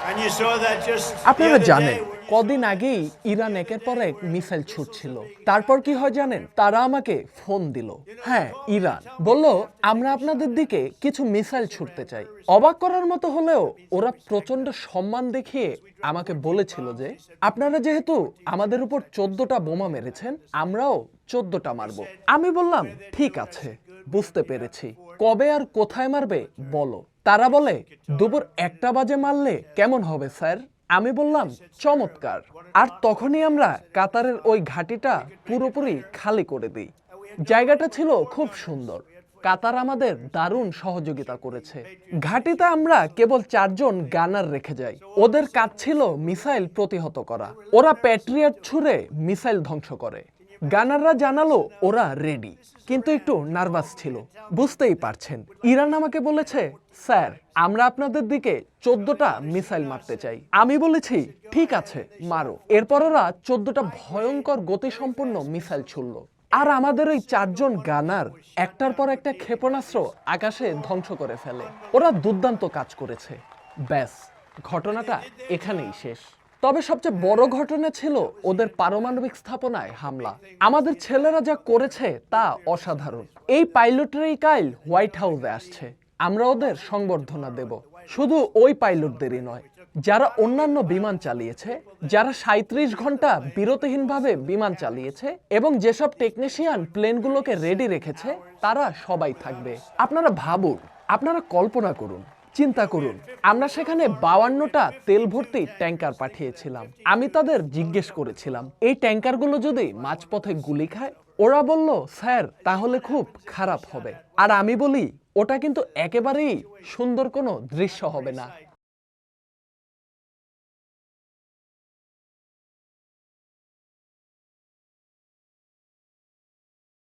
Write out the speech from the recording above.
And you saw that just the আপনারা other জানেন day when you কদিন আগেই ইরান একের পর এক মিসাইল ছুটছিল। তারপর কি হয় জানেন? তারা আমাকে ফোন দিল। হ্যাঁ, ইরান বলল আমরা আপনাদের দিকে কিছু মিসাইল ছুটতে চাই। অবাক করার মতো হলেও ওরা প্রচন্ড সম্মান দেখিয়ে আমাকে বলেছিল যে আপনারা যেহেতু আমাদের উপর 14টা বোমা মেরেছেন, আমরাও 14টা মারব। আমি বললাম ঠিক আছে, বুঝতে পেরেছি, কবে আর কোথায় মারবে বলো। তারা বলে দুপুর 1টা বাজে মারলে কেমন হবে স্যার? আমি বললাম চমৎকার। আর তখনই আমরা কাতারের ওই ঘাঁটিটা পুরোপুরি খালি করে দিই। জায়গাটা ছিল খুব সুন্দর। কাতার আমাদের দারুণ সহযোগিতা করেছে। ঘাঁটিতে আমরা কেবল 4 জন গানার রেখে যাই। ওদের কাজ ছিল মিসাইল প্রতিহত করা। ওরা প্যাট্রিয়ট ছুড়ে মিসাইল ধ্বংস করে। গানাররা জানালো ওরা রেডি, কিন্তু একটু নার্ভাস ছিল। বুঝতেই পারছেন। ইরান আমাকে বলেছে স্যার আমরা আপনাদের দিকে 14টা মিসাইল মারতে চাই। আমি বলেছি ঠিক আছে মারো। এরপর ওরা 14টা ভয়ঙ্কর গতিসম্পন্ন মিসাইল ছুড়ল। আর আমাদের ওই 4 জন গানার একটার পর একটা ক্ষেপণাস্ত্র আকাশে ধ্বংস করে ফেলে। ওরা দুর্দান্ত কাজ করেছে। ব্যাস, ঘটনাটা এখানেই শেষ। তবে সবচেয়ে বড় ঘটনা ছিল ওদের পারমাণবিক স্থাপনায় হামলা। আমাদের ছেলেরা যা করেছে তা অসাধারণ। এই পাইলটেরই কাল হোয়াইট হাউসে আসছে। আমরা ওদের সংবর্ধনা দেব। শুধু ওই পাইলটদেরই নয়, যারা অন্যান্য বিমান চালিয়েছে, যারা 37 ঘন্টা বিরতিহীনভাবে বিমান চালিয়েছে এবং যেসব টেকনিশিয়ান প্লেনগুলোকে রেডি রেখেছে, তারা সবাই থাকবে। আপনারা ভাবুন, আপনারা কল্পনা করুন, চিন্তা করুন, আমরা সেখানে 52টা তেল ভর্তি ট্যাঙ্কার পাঠিয়েছিলাম। আমি তাদের জিজ্ঞেস করেছিলাম এই ট্যাঙ্কারগুলো যদি মাঝপথে গুলি খায়? ওরা বলল স্যার তাহলে খুব খারাপ হবে। আর আমি বলি ওটা কিন্তু একেবারেই সুন্দর কোনো দৃশ্য হবে না।